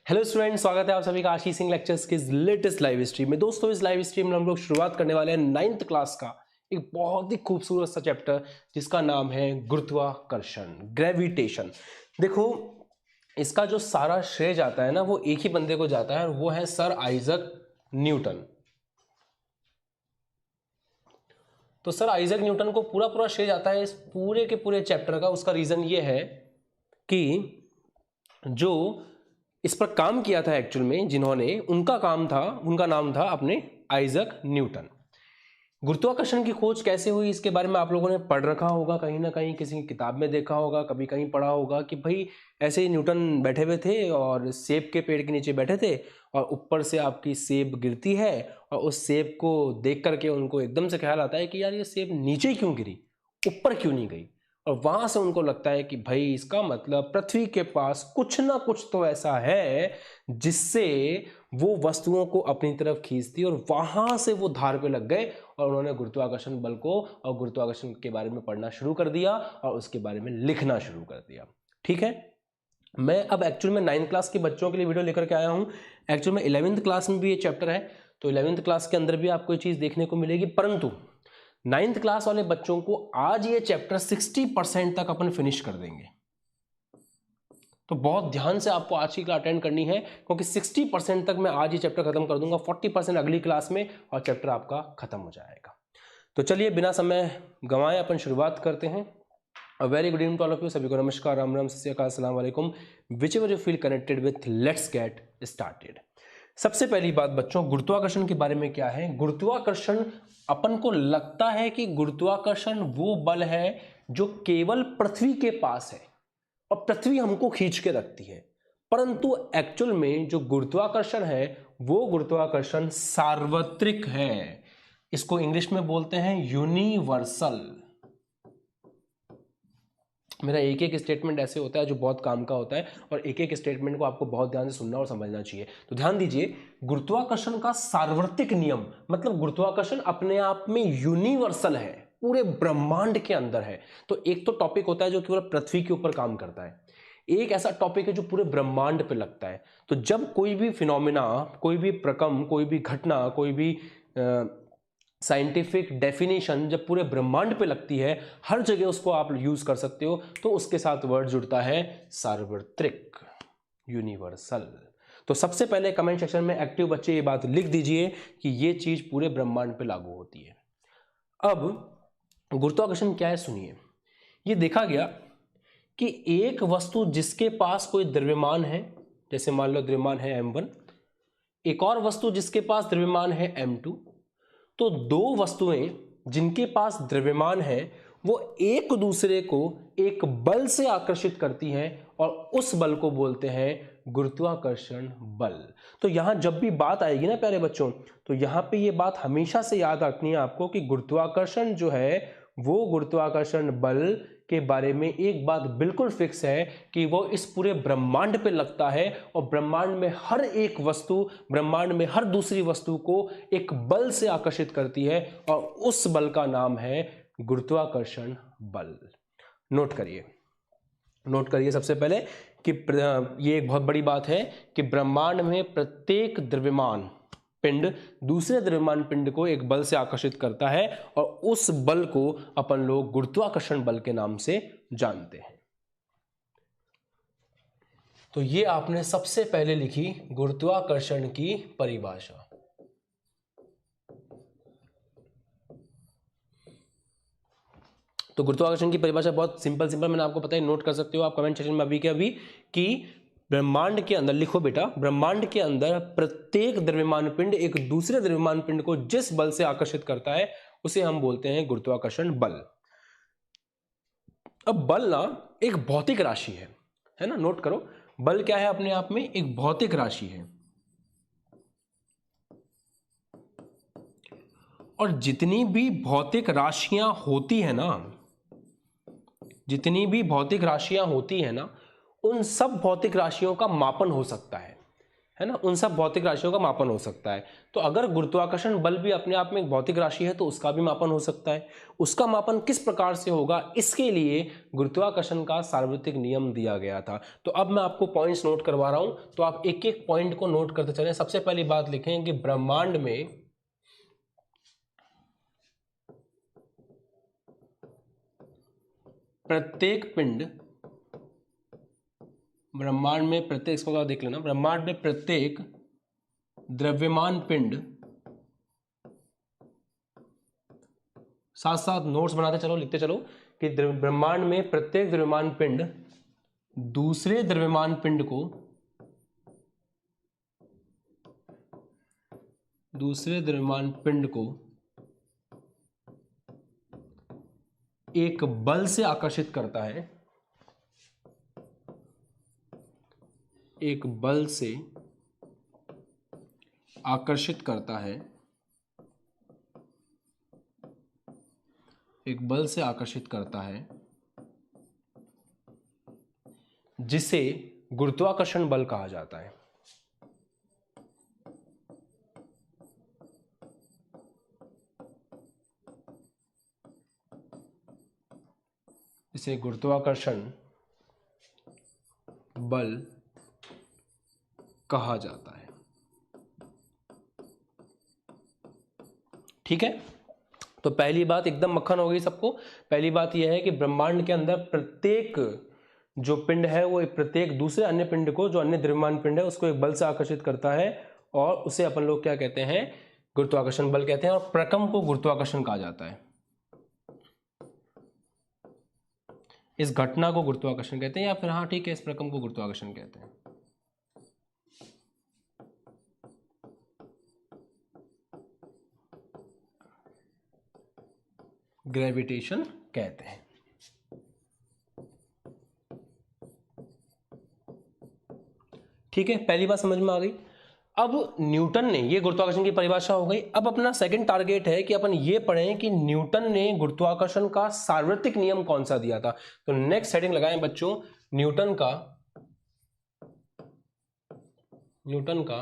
Hello students, स्वागत है आप सभी का आशीष सिंह लेक्चर्स के लेटेस्ट लाइव स्ट्रीम में। दोस्तों, इस लाइव स्ट्रीम में हम लोग शुरुआत करने वाले हैं 9th क्लास का एक बहुत ही खूबसूरत सा चैप्टर जिसका नाम है गुरुत्वाकर्षण, ग्रेविटेशन। देखो, इसका जो सारा श्रेय जाता है ना, वो एक ही बंदे को जाता है और वो है सर आइजक न्यूटन। तो सर आइजक न्यूटन को पूरा श्रेय जाता है इस पूरे के पूरे चैप्टर का। उसका रीजन ये है कि जो इस पर काम किया था एक्चुअल में, जिन्होंने, उनका नाम था अपने आइजक न्यूटन। गुरुत्वाकर्षण की खोज कैसे हुई इसके बारे में आप लोगों ने पढ़ रखा होगा, कहीं ना कहीं किसी किताब में देखा होगा, कभी कहीं पढ़ा होगा कि भाई ऐसे ही न्यूटन बैठे हुए थे और सेब के पेड़ के नीचे बैठे थे और ऊपर से आपकी सेब गिरती है और उस सेब को देख करके उनको एकदम से ख्याल आता है कि यार ये सेब नीचे क्यों गिरी, ऊपर क्यों नहीं गई। और वहां से उनको लगता है कि भाई इसका मतलब पृथ्वी के पास कुछ ना कुछ तो ऐसा है जिससे वो वस्तुओं को अपनी तरफ खींचती, और वहां से वो धार पे लग गए और उन्होंने गुरुत्वाकर्षण बल को और गुरुत्वाकर्षण के बारे में पढ़ना शुरू कर दिया और उसके बारे में लिखना शुरू कर दिया। ठीक है, मैं अब एक्चुअल में 9th क्लास के बच्चों के लिए वीडियो लेकर के आया हूं। एक्चुअल में 11th क्लास में भी ये चैप्टर है, तो 11th क्लास के अंदर भी आपको ये चीज देखने को मिलेगी, परंतु 9th क्लास वाले बच्चों को आज ये चैप्टर 60% तक अपन फिनिश कर देंगे। तो बहुत ध्यान से आपको आज की क्लास अटेंड करनी है, क्योंकि 60% तक मैं आज ये चैप्टर खत्म कर दूंगा, 40% अगली क्लास में और चैप्टर आपका खत्म हो जाएगा। तो चलिए बिना समय गंवाए अपन शुरुआत करते हैं। A very good evening to all of you, सभी को नमस्कार, राम राम, सत श्री अकाल, अस्सलाम वालेकुम, whichever you feel connected with, let's get started. सबसे पहली बात बच्चों, गुरुत्वाकर्षण के बारे में क्या है। गुरुत्वाकर्षण, अपन को लगता है कि गुरुत्वाकर्षण वो बल है जो केवल पृथ्वी के पास है और पृथ्वी हमको खींच के रखती है, परंतु एक्चुअल में जो गुरुत्वाकर्षण है वो गुरुत्वाकर्षण सार्वत्रिक है। इसको इंग्लिश में बोलते हैं यूनिवर्सल। मेरा एक एक स्टेटमेंट ऐसे होता है जो बहुत काम का होता है और एक एक स्टेटमेंट को आपको बहुत ध्यान से सुनना और समझना चाहिए। तो ध्यान दीजिए, गुरुत्वाकर्षण का सार्वत्रिक नियम मतलब गुरुत्वाकर्षण अपने आप में यूनिवर्सल है, पूरे ब्रह्मांड के अंदर है। तो एक तो टॉपिक होता है जो केवल पृथ्वी के ऊपर काम करता है, एक ऐसा टॉपिक है जो पूरे ब्रह्मांड पे लगता है। तो जब कोई भी फिनोमिना, कोई भी प्रकम, कोई भी घटना, कोई भी साइंटिफिक डेफिनेशन जब पूरे ब्रह्मांड पे लगती है, हर जगह उसको आप यूज कर सकते हो, तो उसके साथ वर्ड जुड़ता है सार्वत्रिक, यूनिवर्सल। तो सबसे पहले कमेंट सेक्शन में एक्टिव बच्चे ये बात लिख दीजिए कि ये चीज पूरे ब्रह्मांड पे लागू होती है। अब गुरुत्वाकर्षण क्या है सुनिए। ये देखा गया कि एक वस्तु जिसके पास कोई द्रव्यमान है, जैसे मान लो द्रव्यमान है m1, एक और वस्तु जिसके पास द्रव्यमान है m2, तो दो वस्तुएं जिनके पास द्रव्यमान है वो एक दूसरे को एक बल से आकर्षित करती हैं और उस बल को बोलते हैं गुरुत्वाकर्षण बल। तो यहां जब भी बात आएगी ना प्यारे बच्चों, तो यहां पे ये बात हमेशा से याद रखनी है आपको कि गुरुत्वाकर्षण जो है वो गुरुत्वाकर्षण बल के बारे में एक बात बिल्कुल फिक्स है कि वो इस पूरे ब्रह्मांड पे लगता है और ब्रह्मांड में हर एक वस्तु, ब्रह्मांड में हर दूसरी वस्तु को एक बल से आकर्षित करती है और उस बल का नाम है गुरुत्वाकर्षण बल। नोट करिए सबसे पहले कि ये एक बहुत बड़ी बात है कि ब्रह्मांड में प्रत्येक द्रव्यमान पिंड दूसरे द्रव्यमान पिंड को एक बल से आकर्षित करता है और उस बल को अपन लोग गुरुत्वाकर्षण बल के नाम से जानते हैं। तो ये आपने सबसे पहले लिखी गुरुत्वाकर्षण की परिभाषा। तो गुरुत्वाकर्षण की परिभाषा बहुत सिंपल मैंने आपको पता है, नोट कर सकते हो आप कमेंट सेक्शन में अभी के अभी कि ब्रह्मांड के अंदर, लिखो बेटा, ब्रह्मांड के अंदर प्रत्येक द्रव्यमान पिंड एक दूसरे द्रव्यमान पिंड को जिस बल से आकर्षित करता है उसे हम बोलते हैं गुरुत्वाकर्षण बल। अब बल ना एक भौतिक राशि है ना, नोट करो, बल क्या है, अपने आप में एक भौतिक राशि है और जितनी भी भौतिक राशियां होती है ना, उन सब भौतिक राशियों का मापन हो सकता है। है ना, उन सब भौतिक राशियों का मापन हो सकता है। तो अगर गुरुत्वाकर्षण बल भी अपने आप में एक भौतिक राशि है तो उसका भी मापन हो सकता है। उसका मापन किस प्रकार से होगा, इसके लिए गुरुत्वाकर्षण का सार्वत्रिक नियम दिया गया था। तो अब मैं आपको पॉइंट्स नोट करवा रहा हूं, तो आप एक एक पॉइंट को नोट करते चलें। सबसे पहली बात लिखें कि ब्रह्मांड में प्रत्येक पिंड, ब्रह्मांड में प्रत्येक, इसको देख लेना, ब्रह्मांड में प्रत्येक द्रव्यमान पिंड, साथ साथ नोट्स बनाते चलो, लिखते चलो कि ब्रह्मांड में प्रत्येक द्रव्यमान पिंड दूसरे द्रव्यमान पिंड को, दूसरे द्रव्यमान पिंड को एक बल से आकर्षित करता है, एक बल से आकर्षित करता है, एक बल से आकर्षित करता है, जिसे गुरुत्वाकर्षण बल कहा जाता है। इसे गुरुत्वाकर्षण बल कहा जाता है। ठीक है, तो पहली बात एकदम मक्खन हो गई सबको। पहली बात यह है कि ब्रह्मांड के अंदर प्रत्येक जो पिंड है वो प्रत्येक दूसरे अन्य पिंड को, जो अन्य द्रव्यमान पिंड है, उसको एक बल से आकर्षित करता है और उसे अपन लोग क्या कहते हैं, गुरुत्वाकर्षण बल कहते हैं। और प्रकम को गुरुत्वाकर्षण कहा जाता है। इस घटना को गुरुत्वाकर्षण कहते हैं, या फिर हाँ ठीक है, इस प्रकम को गुरुत्वाकर्षण कहते हैं। ग्रेविटेशन कहते हैं। ठीक है, पहली बात समझ में आ गई। अब न्यूटन ने, ये गुरुत्वाकर्षण की परिभाषा हो गई। अब अपना सेकंड टारगेट है कि अपन ये पढ़ें कि न्यूटन ने गुरुत्वाकर्षण का सार्वत्रिक नियम कौन सा दिया था। तो नेक्स्ट हेडिंग लगाएं बच्चों, न्यूटन का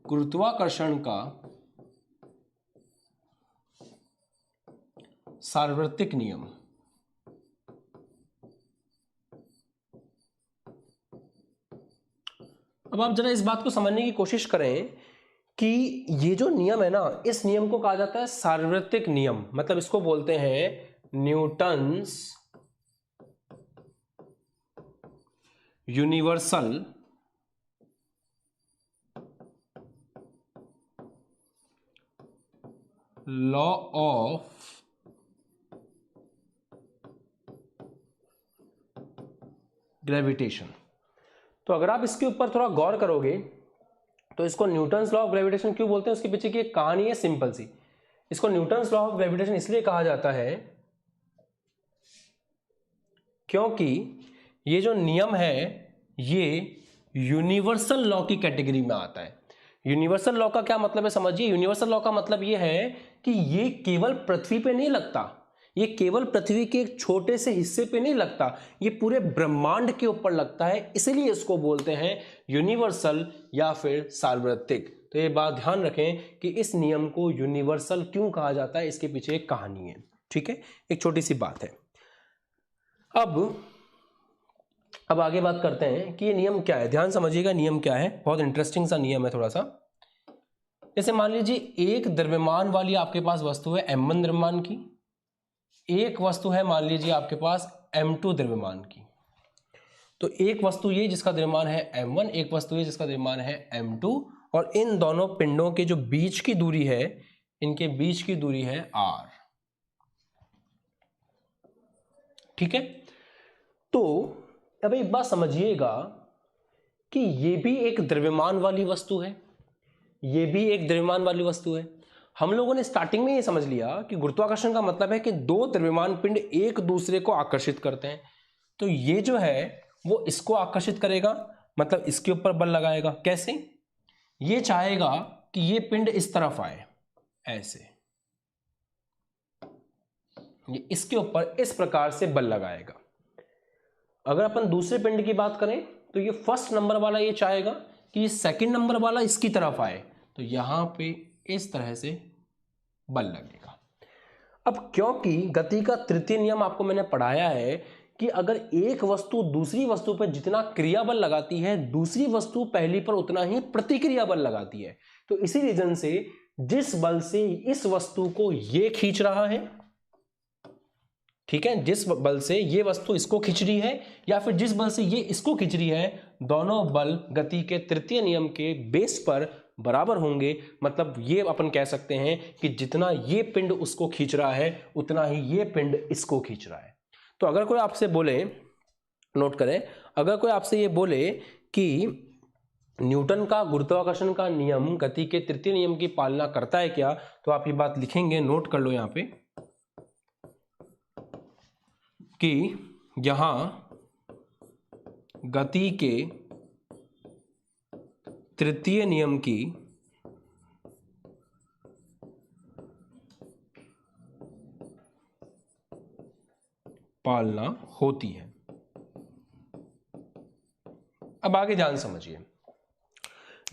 गुरुत्वाकर्षण का सार्वत्रिक नियम। अब आप जरा इस बात को समझने की कोशिश करें कि ये जो नियम है ना, इस नियम को कहा जाता है सार्वत्रिक नियम। मतलब इसको बोलते हैं Newton's universal law of gravitation. तो अगर आप इसके ऊपर थोड़ा गौर करोगे तो इसको न्यूटन्स लॉ ऑफ ग्रेविटेशन क्यों बोलते हैं, उसके पीछे की एक कहानी है सिंपल सी। इसको न्यूटन्स लॉ ऑफ ग्रेविटेशन इसलिए कहा जाता है क्योंकि ये जो नियम है ये यूनिवर्सल लॉ की कैटेगरी में आता है। यूनिवर्सल लॉ का क्या मतलब है समझिए। यूनिवर्सल लॉ का मतलब ये है कि ये केवल पृथ्वी पे नहीं लगता, ये केवल पृथ्वी के एक छोटे से हिस्से पे नहीं लगता, ये पूरे ब्रह्मांड के ऊपर लगता है। इसलिए इसको बोलते हैं यूनिवर्सल या फिर सार्वत्रिक। तो ये बात ध्यान रखें कि इस नियम को यूनिवर्सल क्यों कहा जाता है, इसके पीछे एक कहानी है। ठीक है, एक छोटी सी बात है। अब आगे बात करते हैं कि ये नियम क्या है। ध्यान समझिएगा नियम क्या है, बहुत इंटरेस्टिंग सा नियम है थोड़ा सा। जैसे मान लीजिए एक द्रव्यमान वाली आपके पास वस्तु है m1 द्रव्यमान की, एक वस्तु है मान लीजिए आपके पास m2 द्रव्यमान की। तो एक वस्तु ये जिसका द्रव्यमान है m1, एक वस्तु ये जिसका द्रव्यमान है m2, और इन दोनों पिंडों के जो बीच की दूरी है, इनके बीच की दूरी है r। ठीक है, तो अब एक बात समझिएगा कि ये भी एक द्रव्यमान वाली वस्तु है, ये भी एक द्रव्यमान वाली वस्तु है। हम लोगों ने स्टार्टिंग में ये समझ लिया कि गुरुत्वाकर्षण का मतलब है कि दो द्रव्यमान पिंड एक दूसरे को आकर्षित करते हैं। तो ये जो है वो इसको आकर्षित करेगा, मतलब इसके ऊपर बल लगाएगा। कैसे? ये चाहेगा कि ये पिंड इस तरफ आए, ऐसे, ये इसके ऊपर इस प्रकार से बल लगाएगा। अगर अपन दूसरे पिंड की बात करें तो ये फर्स्ट नंबर वाला ये चाहेगा कि ये सेकंड नंबर वाला इसकी तरफ आए, तो यहां पे इस तरह से बल लगेगा। अब क्योंकि गति का तृतीय नियम आपको मैंने पढ़ाया है कि अगर एक वस्तु दूसरी वस्तु पर जितना क्रिया बल लगाती है, दूसरी वस्तु पहली पर उतना ही प्रतिक्रिया बल लगाती है। तो इसी रीजन से जिस बल से इस वस्तु को ये खींच रहा है, ठीक है, जिस बल से ये वस्तु इसको खींच रही है या फिर जिस बल से ये इसको खींच रही है, दोनों बल गति के तृतीय नियम के बेस पर बराबर होंगे। मतलब ये अपन कह सकते हैं कि जितना ये पिंड उसको खींच रहा है उतना ही ये पिंड इसको खींच रहा है। तो अगर कोई आपसे बोले, नोट करें, अगर कोई आपसे ये बोले कि न्यूटन का गुरुत्वाकर्षण का नियम गति के तृतीय नियम की पालना करता है क्या, तो आप ये बात लिखेंगे, नोट कर लो यहां पे कि यहां गति के तृतीय नियम की पालना होती है। अब आगे ध्यान समझिए,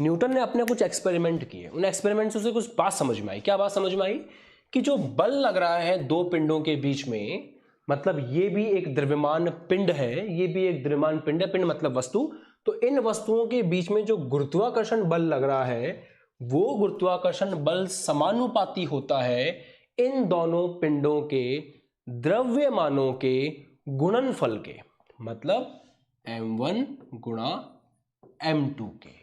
न्यूटन ने अपने कुछ एक्सपेरिमेंट किए, उन एक्सपेरिमेंट से कुछ बात समझ में आई। क्या बात समझ में आई? कि जो बल लग रहा है दो पिंडों के बीच में, मतलब ये भी एक द्रव्यमान पिंड है, ये भी एक द्रव्यमान पिंड है, पिंड मतलब वस्तु, तो इन वस्तुओं के बीच में जो गुरुत्वाकर्षण बल लग रहा है वो गुरुत्वाकर्षण बल समानुपाती होता है इन दोनों पिंडों के द्रव्यमानों के गुणनफल के, मतलब m1 गुणा m2 के।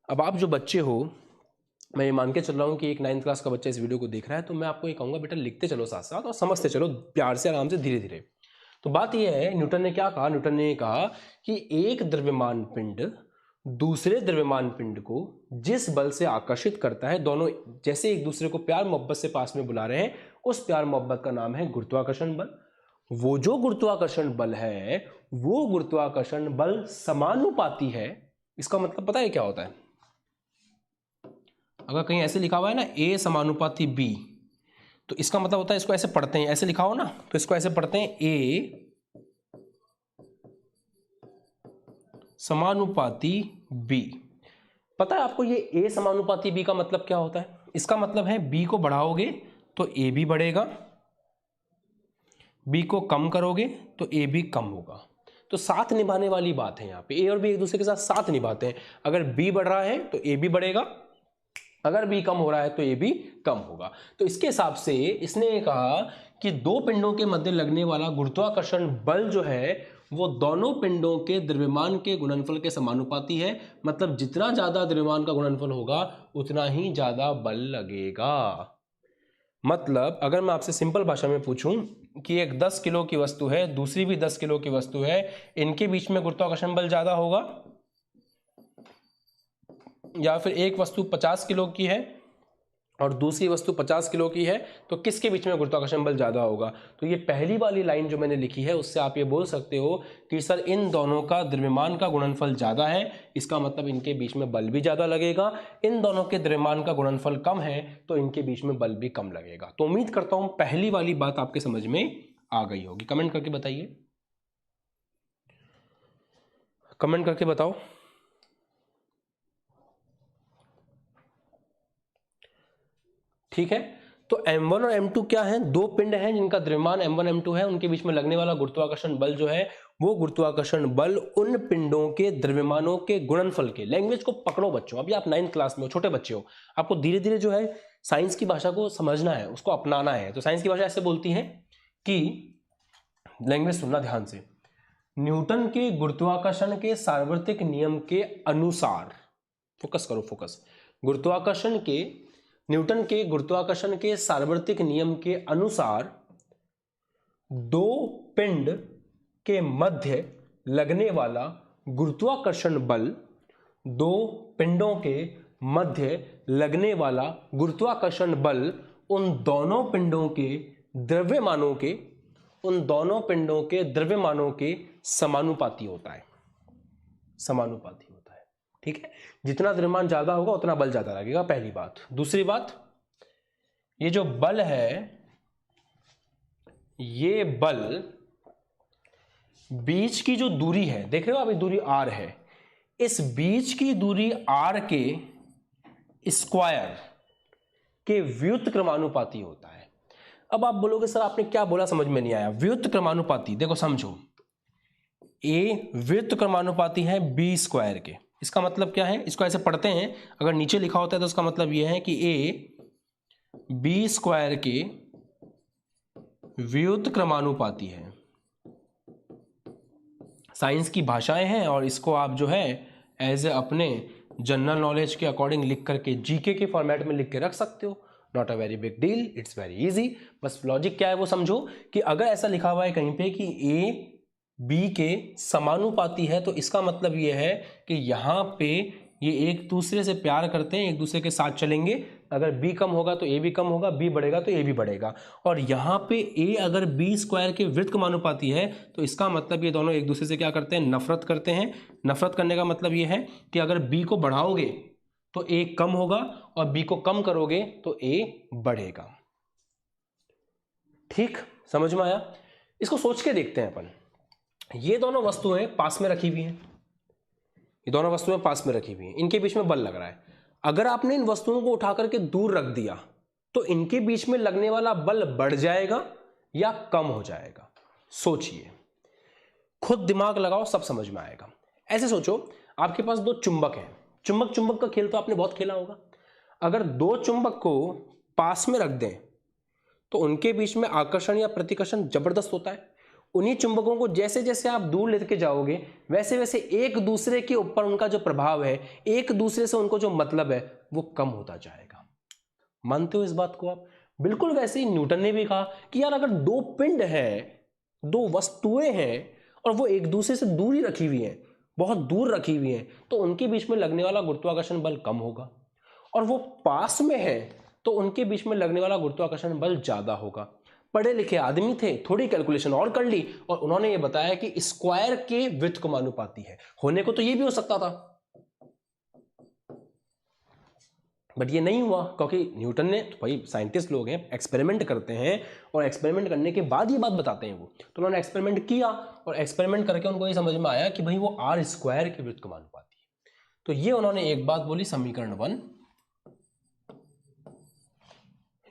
अब आप जो बच्चे हो, मैं ये मान के चल रहा हूं कि एक 9th क्लास का बच्चा इस वीडियो को देख रहा है, तो मैं आपको ये कहूंगा बेटा लिखते चलो साथ साथ और समझते चलो प्यार से, आराम से, धीरे धीरे। तो बात यह है, न्यूटन ने क्या कहा? न्यूटन ने कहा कि एक द्रव्यमान पिंड दूसरे द्रव्यमान पिंड को जिस बल से आकर्षित करता है, दोनों जैसे एक दूसरे को प्यार मोहब्बत से पास में बुला रहे हैं, उस प्यार मोहब्बत का नाम है गुरुत्वाकर्षण बल। वो जो गुरुत्वाकर्षण बल है वो गुरुत्वाकर्षण बल समानुपाती है। इसका मतलब पता है क्या होता है? अगर कहीं ऐसे लिखा हुआ है ना A समानुपाती B, तो इसका मतलब होता है, इसको ऐसे पढ़ते हैं, ऐसे लिखा हो ना तो इसको ऐसे पढ़ते हैं A समानुपाती B। पता है आपको ये A समानुपाती B का मतलब क्या होता है? इसका मतलब है B को बढ़ाओगे तो A भी बढ़ेगा, B को कम करोगे तो A भी कम होगा। तो साथ निभाने वाली बात है यहाँ पे, A और B एक दूसरे के साथ निभाते हैं। अगर B बढ़ रहा है तो A भी बढ़ेगा, अगर B कम हो रहा है तो A भी कम होगा। तो इसके हिसाब से इसने कहा कि दो पिंडों के मध्य लगने वाला गुरुत्वाकर्षण बल जो है वो दोनों पिंडों के द्रव्यमान के गुणनफल के समानुपाती है। मतलब जितना ज्यादा द्रव्यमान का गुणनफल होगा उतना ही ज्यादा बल लगेगा। मतलब अगर मैं आपसे सिंपल भाषा में पूछूं कि एक 10 किलो की वस्तु है, दूसरी भी 10 किलो की वस्तु है, इनके बीच में गुरुत्वाकर्षण बल ज्यादा होगा, या फिर एक वस्तु 50 किलो की है और दूसरी वस्तु 50 किलो की है, तो किसके बीच में गुरुत्वाकर्षण बल ज्यादा होगा? तो ये पहली वाली लाइन जो मैंने लिखी है उससे आप ये बोल सकते हो कि सर इन दोनों का द्रव्यमान का गुणनफल ज्यादा है, इसका मतलब इनके बीच में बल भी ज्यादा लगेगा। इन दोनों के द्रव्यमान का गुणनफल कम है तो इनके बीच में बल भी कम लगेगा। तो उम्मीद करता हूं पहली वाली बात आपके समझ में आ गई होगी। कमेंट करके बताइए, कमेंट करके बताओ। ठीक है, तो m1 और m2 क्या है? दो पिंड हैं जिनका द्रव्यमान m1 m2 है, उनके बीच में लगने वाला गुरुत्वाकर्षण बल जो है वो गुरुत्वाकर्षण बल उन पिंडों के द्रव्यमानों के गुणनफल के। लैंग्वेज को पकड़ो बच्चों, अभी आप 9th क्लास में हो, छोटे बच्चे हो, आपको धीरे धीरे जो है साइंस की भाषा को समझना है, उसको अपनाना है। तो साइंस की भाषा ऐसे बोलती है कि, लैंग्वेज सुनना ध्यान से, न्यूटन के गुरुत्वाकर्षण के सार्वत्रिक नियम के अनुसार, फोकस करो फोकस, न्यूटन के गुरुत्वाकर्षण के सार्वत्रिक नियम के अनुसार दो पिंड के मध्य लगने वाला गुरुत्वाकर्षण बल, दो पिंडों के मध्य लगने वाला गुरुत्वाकर्षण बल उन दोनों पिंडों के द्रव्यमानों के समानुपाती होता है, समानुपाती होता है। ठीक है, जितना द्रव्यमान ज्यादा होगा उतना बल ज्यादा लगेगा, पहली बात। दूसरी बात, ये जो बल है ये बल बीच की जो दूरी है, देख रहे हो अभी दूरी r है, इस बीच की दूरी r के स्क्वायर के व्युत्क्रमानुपाती क्रमानुपाती होता है। अब आप बोलोगे सर आपने क्या बोला, समझ में नहीं आया। व्युत्क्रमानुपाती क्रमानुपाती, देखो समझो, a व्युत्क्रमानुपाती क्रमानुपाती है b स्क्वायर के। इसका मतलब क्या है, इसको ऐसे पढ़ते हैं, अगर नीचे लिखा होता है तो इसका मतलब यह है कि a b स्क्वायर के व्युत्क्रमानुपाती क्रमानुपाती है। साइंस की भाषाएं हैं और इसको आप जो है एज ए अपने जनरल नॉलेज के अकॉर्डिंग लिख करके जीके के फॉर्मेट में लिख के रख सकते हो। Not a very big deal, it's very easy. बस लॉजिक क्या है वो समझो कि अगर ऐसा लिखा हुआ है कहीं पे कि ए बी के समानुपाती है तो इसका मतलब ये है कि यहाँ पे ये एक दूसरे से प्यार करते हैं, एक दूसरे के साथ चलेंगे। अगर b कम होगा तो a भी कम होगा, b बढ़ेगा तो a भी बढ़ेगा। और यहाँ पे a अगर b स्क्वायर के व्युत्क्रमानुपाती है तो इसका मतलब ये दोनों एक दूसरे से क्या करते हैं, नफरत करते हैं। नफरत करने का मतलब ये है कि अगर b को बढ़ाओगे तो a कम होगा और b को कम करोगे तो a बढ़ेगा। ठीक, समझ में आया? इसको सोच के देखते हैं अपन। ये दोनों वस्तुएं पास में रखी हुई हैं, ये दोनों वस्तुएं पास में रखी हुई हैं, इनके बीच में बल लग रहा है। अगर आपने इन वस्तुओं को उठा करके दूर रख दिया तो इनके बीच में लगने वाला बल बढ़ जाएगा या कम हो जाएगा? सोचिए, खुद दिमाग लगाओ, सब समझ में आएगा। ऐसे सोचो, आपके पास दो चुंबक हैं। चुंबक चुंबक का खेल तो आपने बहुत खेला होगा। अगर दो चुंबक को पास में रख दें तो उनके बीच में आकर्षण या प्रतिकर्षण जबरदस्त होता है। उन्हीं चुंबकों को जैसे जैसे आप दूर लेके जाओगे वैसे वैसे एक दूसरे के ऊपर उनका जो प्रभाव है, एक दूसरे से उनको जो मतलब है वो कम होता जाएगा। मानते हो इस बात को आप? बिल्कुल वैसे ही न्यूटन ने भी कहा कि यार अगर दो पिंड हैं, दो वस्तुएं हैं और वो एक दूसरे से दूरी रखी हुई हैं, बहुत दूर रखी हुई हैं, तो उनके बीच में लगने वाला गुरुत्वाकर्षण बल कम होगा। और वो पास में है तो उनके बीच में लगने वाला गुरुत्वाकर्षण बल ज्यादा होगा। पढ़े लिखे आदमी थे, थोड़ी कैलकुलेशन और कर ली और उन्होंने ये बताया कि स्क्वायर के व्युत्क्रमानुपाती है। होने को तो ये भी हो सकता था बट ये नहीं हुआ क्योंकि न्यूटन ने, तो भाई साइंटिस्ट लोग हैं, एक्सपेरिमेंट करते हैं और एक्सपेरिमेंट करने के बाद ये बात बताते हैं वो। तो उन्होंने एक्सपेरिमेंट किया और एक्सपेरिमेंट करके उनको ये समझ में आया कि भाई वो आर स्क्वायर के व्युत्क्रमानुपाती है। तो ये उन्होंने एक बात बोली, समीकरण 1।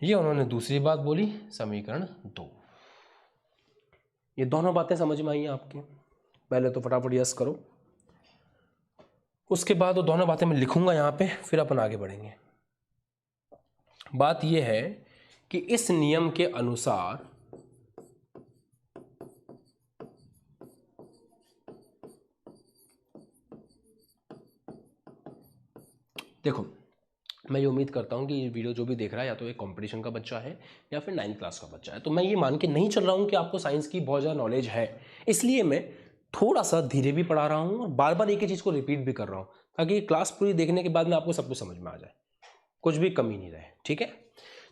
ये उन्होंने दूसरी बात बोली, समीकरण 2। ये दोनों बातें समझ में आई हैं आपके? पहले तो फटाफट यस करो, उसके बाद वो दोनों बातें मैं लिखूंगा यहाँ पे, फिर अपन आगे बढ़ेंगे। बात यह है कि इस नियम के अनुसार देखो, मैं ये उम्मीद करता हूँ कि ये वीडियो जो भी देख रहा है या तो एक कंपटीशन का बच्चा है या फिर 9th क्लास का बच्चा है। तो मैं ये मान के नहीं चल रहा हूँ कि आपको साइंस की बहुत ज़्यादा नॉलेज है, इसलिए मैं थोड़ा सा धीरे भी पढ़ा रहा हूँ और बार बार एक ही चीज़ को रिपीट भी कर रहा हूँ ताकि क्लास पूरी देखने के बाद में आपको सब कुछ समझ में आ जाए, कुछ भी कमी नहीं रहे। ठीक है,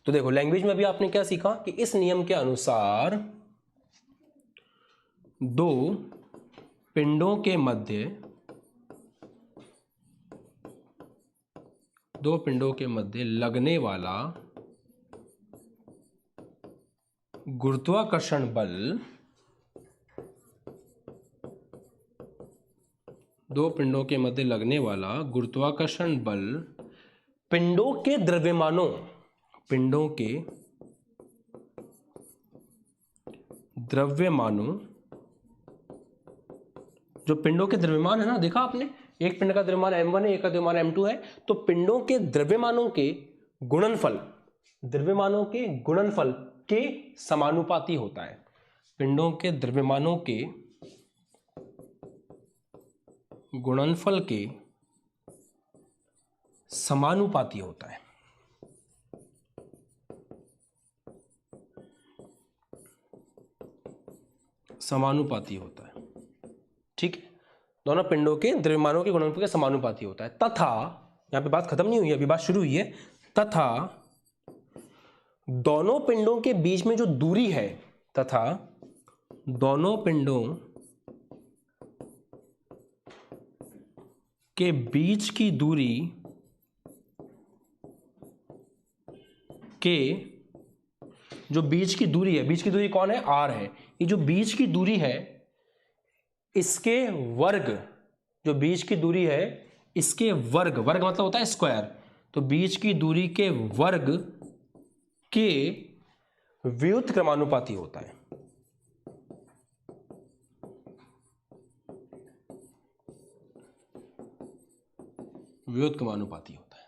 तो देखो लैंग्वेज में भी आपने क्या सीखा कि इस नियम के अनुसार दो पिंडों के मध्य लगने वाला गुरुत्वाकर्षण बल, दो पिंडों के मध्य लगने वाला गुरुत्वाकर्षण बल पिंडों के द्रव्यमानों जो पिंडों के द्रव्यमान है ना, देखा आपने, एक पिंड का द्रव्यमान m1 है, एक का द्रव्यमान m2 है, तो पिंडों के द्रव्यमानों के गुणनफल के समानुपाती होता है। पिंडों के द्रव्यमानों के गुणनफल के समानुपाती होता है। समानुपाती होता है, ठीक है, दोनों पिंडों के द्रव्यमानों के गुणनफल के समानुपाती होता है। तथा, यहां पे बात खत्म नहीं हुई, अभी बात शुरू हुई है। तथा दोनों पिंडों के बीच में जो दूरी है, तथा दोनों पिंडों के बीच की दूरी के, जो बीच की दूरी है, बीच की दूरी कौन है, r है, ये जो बीच की दूरी है इसके वर्ग, जो बीच की दूरी है इसके वर्ग, वर्ग मतलब होता है स्क्वायर, तो बीच की दूरी के वर्ग के व्युत्क्रमानुपाती होता है। व्युत्क्रमानुपाती होता है।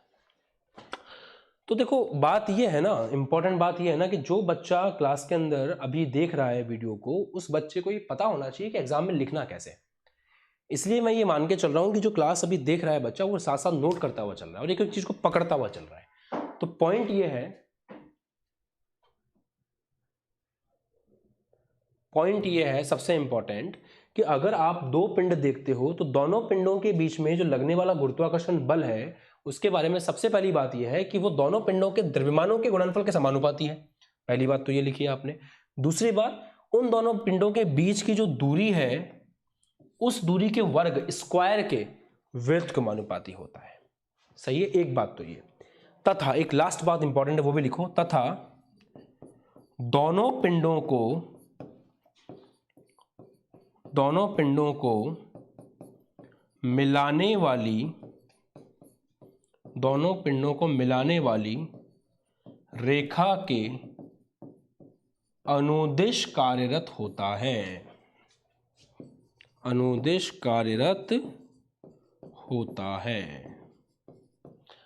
तो देखो बात ये है ना, इंपॉर्टेंट बात ये है ना कि जो बच्चा क्लास के अंदर अभी देख रहा है वीडियो को, उस बच्चे को ये पता होना चाहिए कि एग्जाम में लिखना कैसे। इसलिए मैं ये मान के चल रहा हूँ कि जो क्लास अभी देख रहा है बच्चा, वो साथ साथ नोट करता हुआ चल रहा है और एक एक चीज को पकड़ता हुआ चल रहा है। तो पॉइंट ये है सबसे इंपॉर्टेंट कि अगर आप दो पिंड देखते हो तो दोनों पिंडों के बीच में जो लगने वाला गुरुत्वाकर्षण बल है उसके बारे में सबसे पहली बात यह है कि वो दोनों पिंडों के द्रव्यमानों के गुणनफल के समानुपाती है। पहली बात तो ये लिखी है आपने। दूसरी बात, उन दोनों पिंडों के बीच की जो दूरी है उस दूरी के वर्ग स्क्वायर के व्युत्क्रमानुपाती होता है। सही है, एक बात तो ये। तथा एक लास्ट बात इंपॉर्टेंट है, वो भी लिखो, तथा दोनों पिंडों को मिलाने वाली रेखा के अनुदिश कार्यरत होता है। अनुदिश कार्यरत होता है।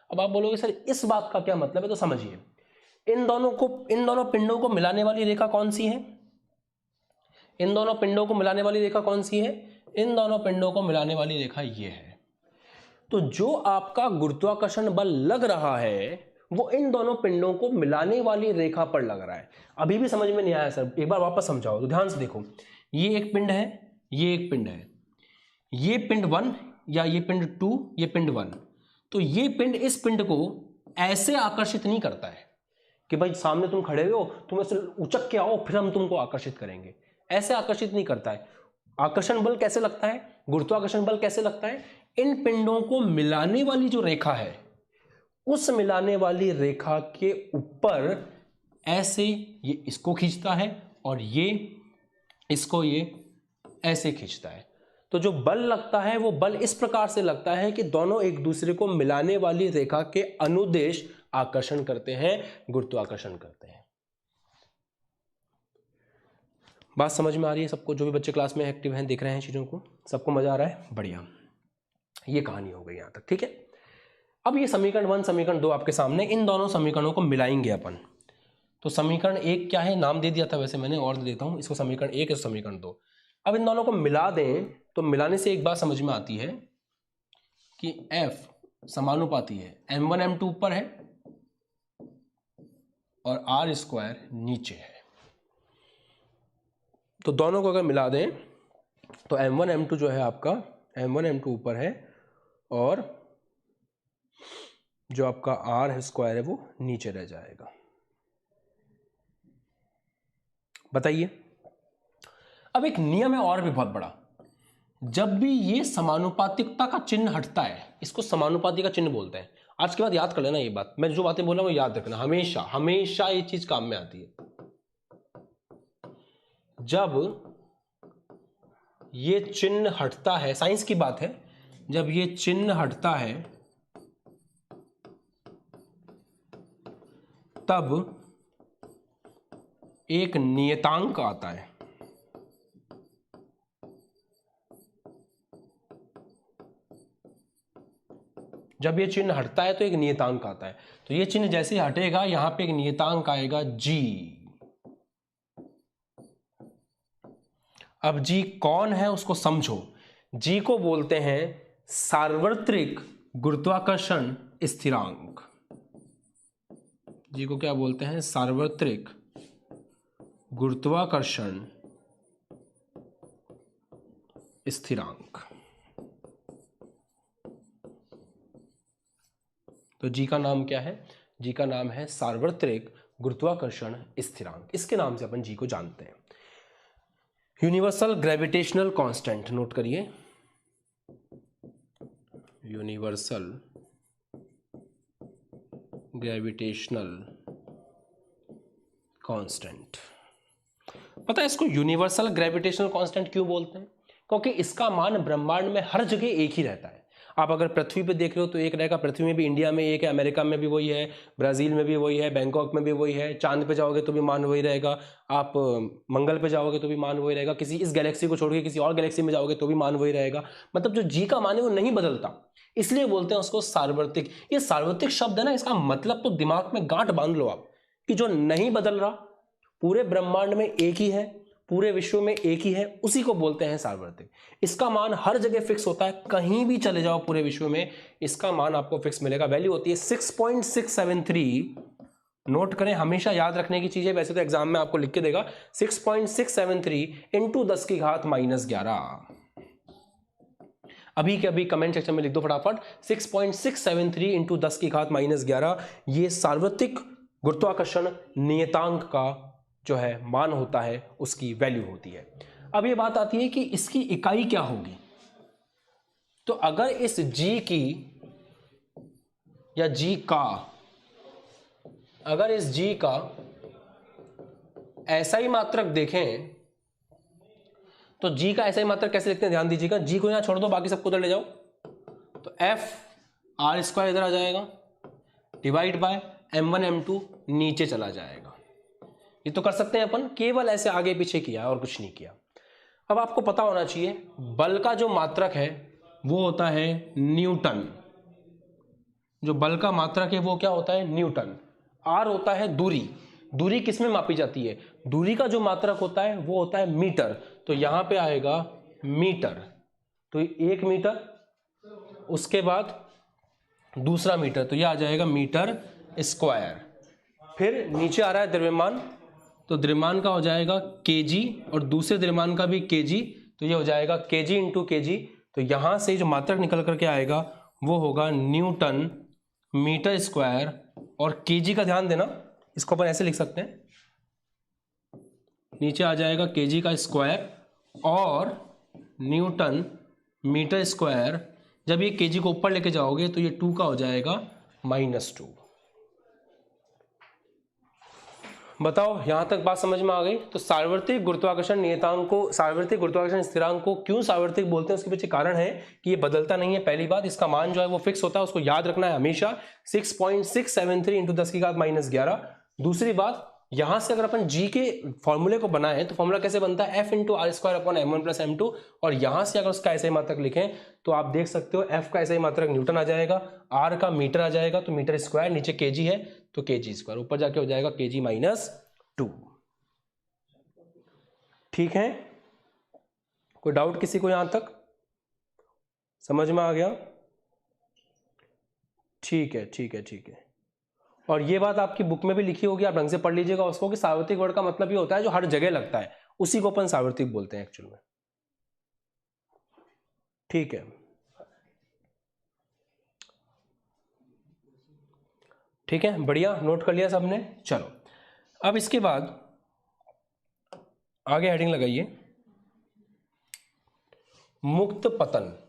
अब आप बोलोगे सर इस बात का क्या मतलब है, तो समझिए, इन दोनों पिंडों को मिलाने वाली रेखा कौन सी है? इन दोनों पिंडों को मिलाने वाली रेखा कौन सी है? इन दोनों पिंडों को मिलाने वाली रेखा ये है। तो जो आपका गुरुत्वाकर्षण बल लग रहा है वो इन दोनों पिंडों को मिलाने वाली रेखा पर लग रहा है। अभी भी समझ में नहीं आया सर, एक बार वापस समझाओ। तो ध्यान से देखो, ये एक पिंड है, ये एक पिंड है, ये पिंड 1 या ये पिंड 2, ये पिंड 1। तो ये पिंड इस पिंड को ऐसे आकर्षित नहीं करता है कि भाई सामने तुम खड़े हो, तुम ऐसे उचक के आओ फिर हम तुमको आकर्षित करेंगे, ऐसे आकर्षित नहीं करता है। आकर्षण बल कैसे लगता है, गुरुत्वाकर्षण बल कैसे लगता है? इन पिंडों को मिलाने वाली जो रेखा है उस मिलाने वाली रेखा के ऊपर ऐसे ये इसको खींचता है और ये इसको ये ऐसे खींचता है। तो जो बल लगता है वो बल इस प्रकार से लगता है कि दोनों एक दूसरे को मिलाने वाली रेखा के अनुदेश आकर्षण करते हैं, गुरुत्वाकर्षण करते हैं। बात समझ में आ रही है सबको? जो भी बच्चे क्लास में एक्टिव हैं, देख रहे हैं चीजों को, सबको मजा आ रहा है? बढ़िया, ये कहानी हो गई यहां तक, ठीक है। अब ये समीकरण 1 समीकरण 2 आपके सामने, इन दोनों समीकरणों को मिलाएंगे अपन। तो समीकरण 1 क्या है, नाम दे दिया था वैसे मैंने, और दे देता हूं इसको, समीकरण 1 है समीकरण 2। अब इन दोनों को मिला दें तो मिलाने से एक बात समझ में आती है कि F समानुपाती है, m1 m2 ऊपर है और r स्क्वायर नीचे है। तो दोनों को अगर मिला दें तो m1 m2 जो है आपका, m1 m2 ऊपर है और जो आपका r स्क्वायर है वो नीचे रह जाएगा। बताइए, अब एक नियम है और भी बहुत बड़ा, जब भी ये समानुपातिकता का चिन्ह हटता है, इसको समानुपाती का चिन्ह बोलते हैं। आज के बाद याद कर लेना ये बात, मैं जो बातें बोल रहा हूं वो याद रखना, हमेशा हमेशा ये चीज काम में आती है। जब ये चिन्ह हटता है, साइंस की बात है, जब ये चिन्ह हटता है तब एक नियतांक आता है। जब ये चिन्ह हटता है तो एक नियतांक आता है। तो ये चिन्ह जैसे हटेगा यहां पे एक नियतांक आएगा G। अब G कौन है उसको समझो। G को बोलते हैं सार्वत्रिक गुरुत्वाकर्षण स्थिरांक। G को क्या बोलते हैं? सार्वत्रिक गुरुत्वाकर्षण स्थिरांक। तो G का नाम क्या है? G का नाम है सार्वत्रिक गुरुत्वाकर्षण स्थिरांक। इसके नाम से अपन G को जानते हैं। यूनिवर्सल ग्रेविटेशनल कांस्टेंट नोट करिए, यूनिवर्सल ग्रेविटेशनल कांस्टेंट। पता है इसको यूनिवर्सल ग्रेविटेशनल कांस्टेंट क्यों बोलते हैं? क्योंकि इसका मान ब्रह्मांड में हर जगह एक ही रहता है। आप अगर पृथ्वी पे देख रहे हो तो एक रहेगा, पृथ्वी में भी, इंडिया में एक है, अमेरिका में भी वही है, ब्राजील में भी वही है, बैंकॉक में भी वही है, चांद पे जाओगे तो भी मान वही रहेगा, आप मंगल पे जाओगे तो भी मान वही रहेगा, किसी इस गैलेक्सी को छोड़ के किसी और गैलेक्सी में जाओगे तो भी मान वही रहेगा। मतलब जो जी का मान है वो नहीं बदलता, इसलिए बोलते हैं उसको सार्वत्रिक। ये सार्वत्रिक शब्द है ना, इसका मतलब तो दिमाग में गांठ बांध लो आप, कि जो नहीं बदल रहा, पूरे ब्रह्मांड में एक ही है, पूरे विश्व में एक ही है, उसी को बोलते हैं सार्वत्रिक। इसका मान हर जगह फिक्स होता है, कहीं भी चले जाओ पूरे विश्व में इसका मान आपको फिक्स मिलेगा। वैल्यू होती है 6.673। नोट करें, हमेशा याद रखने की चीज है, वैसे तो एग्जाम में आपको लिख के देगा 6.673 इंटू 10 की घात -11। अभी के अभी कमेंट सेक्शन में लिख दो फटाफट 6.673 इंटू 10 की घात -11। ये सार्वत्रिक गुरुत्वाकर्षण नियतांक का जो है मान होता है, उसकी वैल्यू होती है। अब ये बात आती है कि इसकी इकाई क्या होगी। तो अगर इस जी की या जी का, अगर इस जी का ऐसा ही मात्रक देखें तो जी का ऐसा ही मात्रक कैसे लिखते हैं, ध्यान दीजिएगा। जी को यहां छोड़ दो, बाकी सबको उधर ले जाओ, तो एफ आर स्क्वायर इधर आ जाएगा, डिवाइड बाय m1 m2 नीचे चला जाएगा। ये तो कर सकते हैं अपन, केवल ऐसे आगे पीछे किया और कुछ नहीं किया। अब आपको पता होना चाहिए बल का जो मात्रक है वो होता है न्यूटन। जो बल का मात्रक है वो क्या होता है, न्यूटन। आर होता है दूरी। दूरी किस में मापी जाती है, दूरी का जो मात्रक होता है वो होता है मीटर। तो यहां पे आएगा मीटर, तो 1 मीटर, उसके बाद दूसरा मीटर, तो यह आ जाएगा मीटर स्क्वायर। फिर नीचे आ रहा है द्रव्यमान, तो द्रव्यमान का हो जाएगा केजी, और दूसरे द्रव्यमान का भी केजी, तो ये हो जाएगा केजी इंटू केजी। तो यहां से जो मात्रक निकल करके आएगा वो होगा न्यूटन मीटर स्क्वायर, और केजी का ध्यान देना, इसको अपन ऐसे लिख सकते हैं, नीचे आ जाएगा केजी का स्क्वायर और न्यूटन मीटर स्क्वायर। जब ये केजी को ऊपर लेके जाओगे तो ये 2 का हो जाएगा -2। बताओ यहां तक बात समझ में आ गई। तो सार्वत्रिक गुरुत्वाकर्षण नियतांक को, सार्वत्रिक गुरुत्वाकर्षण स्थिरांक को क्यों सार्वत्रिक बोलते हैं, उसके पीछे कारण है कि ये बदलता नहीं है। पहली बात, इसका मान जो है वो फिक्स होता है, उसको याद रखना है हमेशा, 6.673 इंटू 10 की घात -11। दूसरी बात, यहां से अगर अपन जी के फॉर्मूले को बनाएं तो फॉर्मूला कैसे बनता है, F into R square upon m1 plus m2। और यहां से अगर उसका ऐसा ही मात्रक लिखें तो आप देख सकते हो एफ का ऐसा ही मात्रक न्यूटन आ जाएगा, आर का मीटर आ जाएगा, तो मीटर स्क्वायर, नीचे केजी है तो केजी स्क्वायर, ऊपर जाके हो जाएगा केजी -2। ठीक है, कोई डाउट किसी को यहां तक समझ में आ गया? ठीक है, ठीक है, ठीक है। और ये बात आपकी बुक में भी लिखी होगी, आप ढंग से पढ़ लीजिएगा उसको, कि सार्वत्रिक वर्ड का मतलब ये होता है जो हर जगह लगता है, उसी को अपन सार्वत्रिक बोलते हैं एक्चुअल में। ठीक है, ठीक है, बढ़िया, नोट कर लिया सबने। चलो अब इसके बाद आगे हेडिंग लगाइए, मुक्त पतन।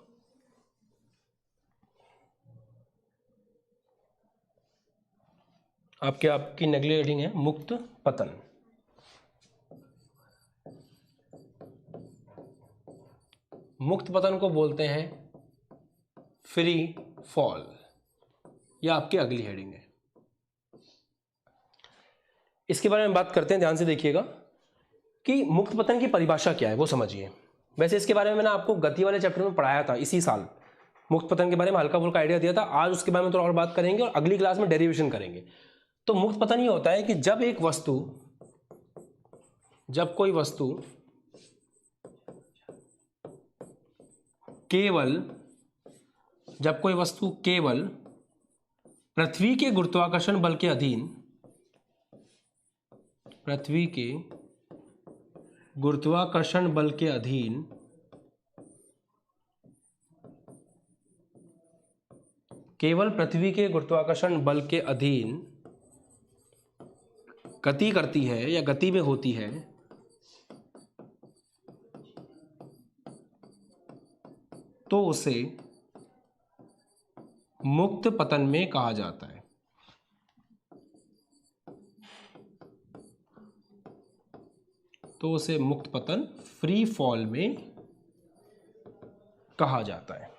आपकी नगली हेडिंग है मुक्त पतन। मुक्त पतन को बोलते हैं फ्री फॉल। यह आपकी अगली हेडिंग है। इसके बारे में बात करते हैं, ध्यान से देखिएगा कि मुक्त पतन की परिभाषा क्या है वो समझिए। वैसे इसके बारे में मैंने आपको गति वाले चैप्टर में पढ़ाया था इसी साल, मुक्त पतन के बारे में हल्का फुल्का आइडिया दिया था। आज उसके बारे में थोड़ा और बात करेंगे और अगली क्लास में डेरिवेशन करेंगे। तो मुक्त पतन ये होता है कि जब कोई वस्तु केवल पृथ्वी के गुरुत्वाकर्षण बल के अधीन, केवल पृथ्वी के गुरुत्वाकर्षण बल के अधीन गति करती है या गति में होती है, तो उसे मुक्त पतन में कहा जाता है। तो उसे मुक्त पतन, फ्री फॉल में कहा जाता है।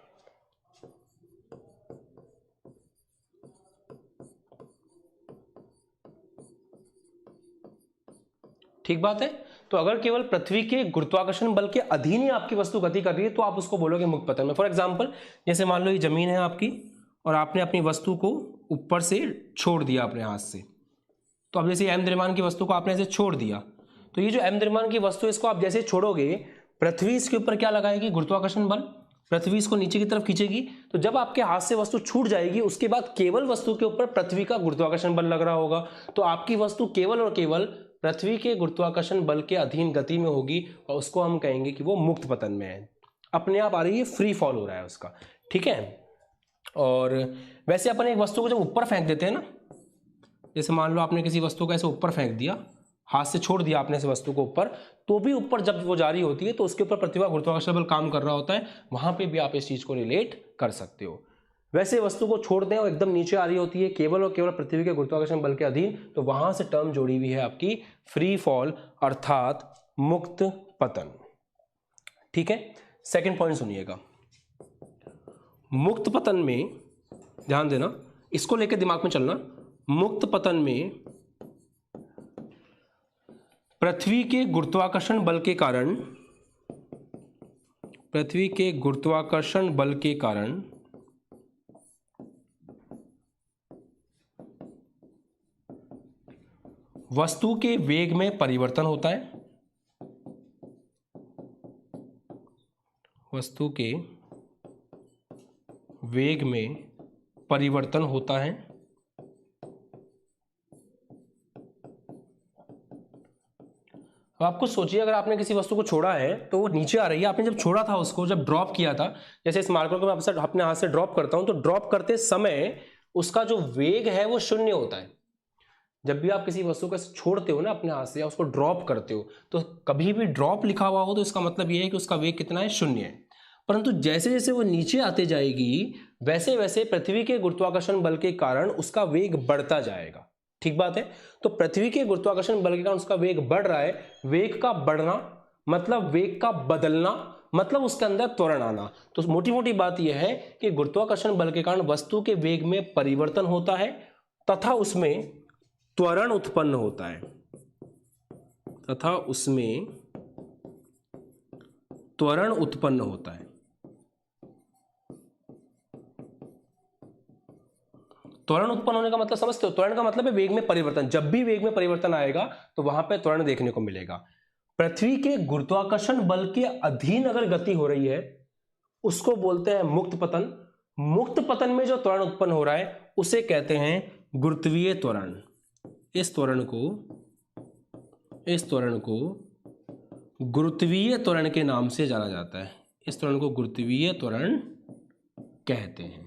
ठीक बात है। तो अगर केवल पृथ्वी के गुरुत्वाकर्षण बल के अधीन ही आपकी वस्तु गति कर रही है तो आप उसको बोलोगे मुक्त पतन में। फॉर एग्जांपल, जैसे मान लो ये जमीन है आपकी और आपने अपनी वस्तु को ऊपर से छोड़ दिया अपने हाथ से, तो अब जैसे एम द्रव्यमान की वस्तु को आपने ऐसे छोड़ दिया, तो ये जो एम द्रव्यमान की वस्तु है इसको आप जैसे छोड़ोगे, पृथ्वी इसके ऊपर क्या लगाएगी? गुरुत्वाकर्षण बल। पृथ्वी इसको नीचे की तरफ खींचेगी, तो जब आपके हाथ से वस्तु छूट जाएगी उसके बाद केवल वस्तु के ऊपर पृथ्वी का गुरुत्वाकर्षण बल लग रहा होगा, तो आपकी वस्तु केवल और केवल पृथ्वी के गुरुत्वाकर्षण बल के अधीन गति में होगी और उसको हम कहेंगे कि वो मुक्त पतन में है, अपने आप आ रही है, फ्री फॉल हो रहा है उसका। ठीक है। और वैसे अपन एक वस्तु को जब ऊपर फेंक देते हैं ना, जैसे मान लो आपने किसी वस्तु को ऐसे ऊपर फेंक दिया, हाथ से छोड़ दिया आपने इस वस्तु को ऊपर, तो भी ऊपर जब वो जा रही होती है तो उसके ऊपर पृथ्वी का गुरुत्वाकर्षण बल काम कर रहा होता है, वहां पे भी आप इस चीज को रिलेट कर सकते हो। वैसे वस्तु को छोड़ दें और एकदम नीचे आ रही होती है केवल और केवल पृथ्वी के गुरुत्वाकर्षण बल के अधीन, तो वहां से टर्म जोड़ी हुई है आपकी फ्री फॉल अर्थात मुक्त पतन। ठीक है। सेकंड पॉइंट सुनिएगा, मुक्त पतन में ध्यान देना, इसको लेकर दिमाग में चलना। मुक्त पतन में पृथ्वी के गुरुत्वाकर्षण बल के कारण, पृथ्वी के गुरुत्वाकर्षण बल के कारण वस्तु के वेग में परिवर्तन होता है, वस्तु के वेग में परिवर्तन होता है। अब आपको सोचिए, अगर आपने किसी वस्तु को छोड़ा है तो वो नीचे आ रही है, आपने जब छोड़ा था उसको, जब ड्रॉप किया था, जैसे इस मार्कर को मैं अपने हाथ से ड्रॉप करता हूं, तो ड्रॉप करते समय उसका जो वेग है वो शून्य होता है। जब भी आप किसी वस्तु को छोड़ते हो ना अपने हाथ से या उसको ड्रॉप करते हो, तो कभी भी ड्रॉप लिखा हुआ हो तो इसका मतलब ये है कि उसका वेग कितना है? शून्य है। परंतु जैसे जैसे वो नीचे आते जाएगी वैसे वैसे पृथ्वी के गुरुत्वाकर्षण बल के कारण उसका वेग बढ़ता जाएगा। ठीक बात है। तो पृथ्वी के गुरुत्वाकर्षण बल के कारण उसका वेग बढ़ रहा है। वेग का बढ़ना मतलब वेग का बदलना, मतलब उसके अंदर त्वरण आना। तो मोटी मोटी बात यह है कि गुरुत्वाकर्षण बल के कारण वस्तु के वेग में परिवर्तन होता है तथा उसमें त्वरण उत्पन्न होता है, तथा उसमें त्वरण उत्पन्न होता है। त्वरण उत्पन्न होने का मतलब समझते हो? त्वरण का मतलब है वेग में परिवर्तन। जब भी वेग में परिवर्तन आएगा तो वहां पे त्वरण देखने को मिलेगा। पृथ्वी के गुरुत्वाकर्षण बल के अधीन अगर गति हो रही है उसको बोलते हैं मुक्त पतन। मुक्त पतन में जो त्वरण उत्पन्न हो रहा है उसे कहते हैं गुरुत्वीय त्वरण। इस त्वरण को गुरुत्वीय त्वरण के नाम से जाना जाता है। इस त्वरण को गुरुत्वीय त्वरण कहते हैं।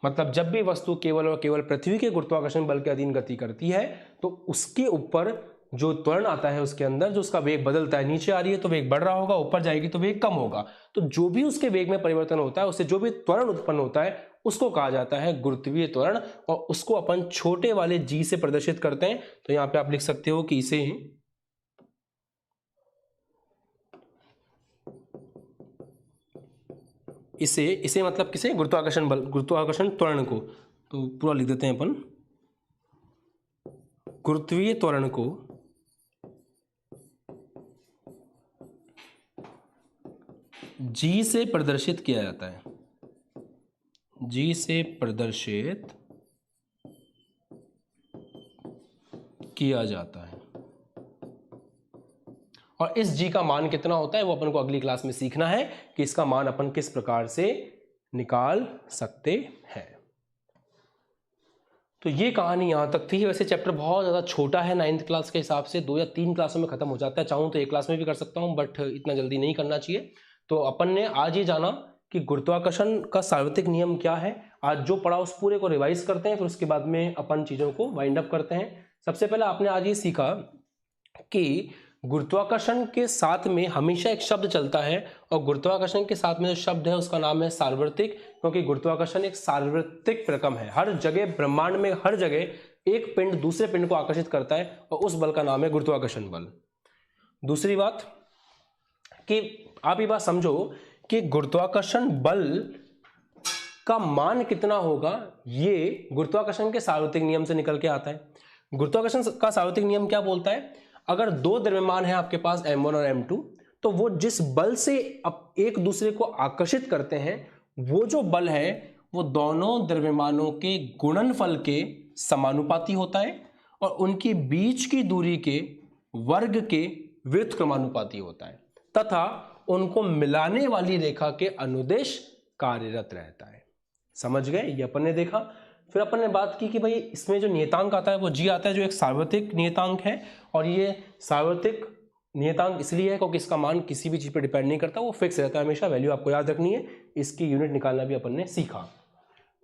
मतलब जब भी वस्तु केवल और केवल पृथ्वी के गुरुत्वाकर्षण बल के अधीन गति करती है तो उसके ऊपर जो त्वरण आता है उसके अंदर जो उसका वेग बदलता है, नीचे आ रही है तो वेग बढ़ रहा होगा, ऊपर जाएगी तो वेग कम होगा। तो जो भी उसके वेग में परिवर्तन होता है, उससे जो भी त्वरण उत्पन्न होता है उसको कहा जाता है गुरुत्वीय त्वरण, और उसको अपन छोटे वाले जी से प्रदर्शित करते हैं। तो यहां पे आप लिख सकते हो कि इसे मतलब किसे? गुरुत्वाकर्षण बल, गुरुत्वाकर्षण त्वरण को। तो पूरा लिख देते हैं अपन, गुरुत्वीय त्वरण को जी से प्रदर्शित किया जाता है, जी से प्रदर्शित किया जाता है। और इस जी का मान कितना होता है वो अपन को अगली क्लास में सीखना है कि इसका मान अपन किस प्रकार से निकाल सकते हैं। तो ये कहानी यहां तक थी। वैसे चैप्टर बहुत ज़्यादा छोटा है, 9th क्लास के हिसाब से 2 या 3 क्लासों में खत्म हो जाता है। चाहूँ तो 1 क्लास में भी कर सकता हूँ, बट इतना जल्दी नहीं करना चाहिए। तो अपन ने आज ये जाना कि गुरुत्वाकर्षण का सार्वत्रिक नियम क्या है। आज जो पढ़ा उस पूरे को रिवाइज करते हैं, फिर उसके बाद में अपन चीज़ों को वाइंड अप करते हैं। सबसे पहले आपने आज ये सीखा कि गुरुत्वाकर्षण के साथ में हमेशा एक शब्द चलता है, और गुरुत्वाकर्षण के साथ में जो शब्द है उसका नाम है सार्वत्रिक, क्योंकि गुरुत्वाकर्षण एक सार्वत्रिक रकम है। हर जगह ब्रह्मांड में हर जगह एक पिंड दूसरे पिंड को आकर्षित करता है और उस बल का नाम है गुरुत्वाकर्षण बल। दूसरी बात कि आप ये बात समझो कि गुरुत्वाकर्षण बल का मान कितना होगा, ये गुरुत्वाकर्षण के सार्वत्रिक नियम से निकल के आता है। गुरुत्वाकर्षण का सार्वत्रिक नियम क्या बोलता है, अगर दो द्रव्यमान है आपके पास m1 और m2, तो वो जिस बल से अब एक दूसरे को आकर्षित करते हैं, वो जो बल है वो दोनों द्रव्यमानों के गुणनफल के समानुपाती होता है और उनके बीच की दूरी के वर्ग के व्युत्क्रमानुपाती होता है तथा उनको मिलाने वाली रेखा के अनुदेश कार्यरत रहता है। समझ गए, ये अपन ने देखा। फिर अपन ने बात की कि भाई इसमें जो नियतांक आता है वो जी आता है, जो एक सार्वत्रिक नियतांक है, और ये सार्वत्रिक नियतांक इसलिए है क्योंकि इसका मान किसी भी चीज पर डिपेंड नहीं करता, वो फिक्स रहता है हमेशा, वैल्यू आपको याद रखनी है। इसकी यूनिट निकालना भी अपन ने सीखा।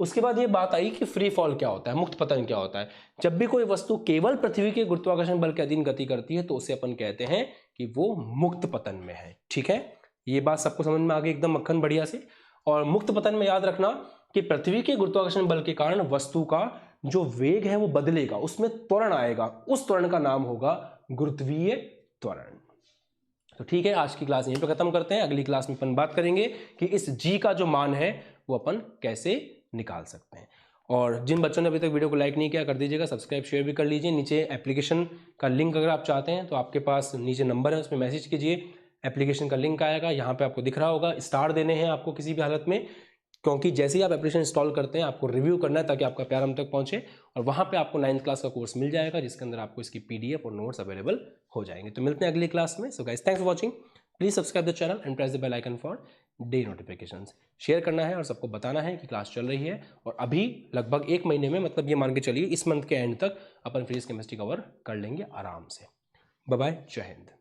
उसके बाद ये बात आई कि फ्री फॉल क्या होता है, मुक्त पतन क्या होता है। जब भी कोई वस्तु केवल पृथ्वी के गुरुत्वाकर्षण बल के अधीन गति करती है तो उसे अपन कहते हैं कि वो मुक्त पतन में है। ठीक है, ये बात सबको समझ में आ गई एकदम मक्खन बढ़िया से। और मुक्त पतन में याद रखना कि पृथ्वी के गुरुत्वाकर्षण बल के कारण वस्तु का जो वेग है वो बदलेगा, उसमें त्वरण आएगा, उस त्वरण का नाम होगा गुरुत्वीय त्वरण। तो ठीक है, आज की क्लास यहीं पे खत्म करते हैं। अगली क्लास में अपन बात करेंगे कि इस जी का जो मान है वो अपन कैसे निकाल सकते हैं। और जिन बच्चों ने अभी तक वीडियो को लाइक नहीं किया कर दीजिएगा, सब्सक्राइब शेयर भी कर लीजिए। नीचे एप्लीकेशन का लिंक अगर आप चाहते हैं तो आपके पास नीचे नंबर है, उसमें मैसेज कीजिए, एप्लीकेशन का लिंक आएगा, यहाँ पे आपको दिख रहा होगा। स्टार देने हैं आपको किसी भी हालत में, क्योंकि जैसे ही आप एप्लीकेशन इंस्टॉल करते हैं आपको रिव्यू करना है ताकि आपका प्यार हम तक पहुंचे। और वहाँ पे आपको 9th क्लास का कोर्स मिल जाएगा जिसके अंदर आपको इसकी PDF और नोट्स अवेलेबल हो जाएंगे। तो मिलते हैं अगली क्लास में। So guys, thanks for watching. Please subscribe the channel and press the bell icon for the notifications. Share करना है और सबको बताना है कि क्लास चल रही है। और अभी लगभग 1 महीने में, मतलब ये मान के चलिए इस मंथ के एंड तक अपन फिजिक्स केमिस्ट्री कवर कर लेंगे आराम से। बाय बाय, जय हिंद।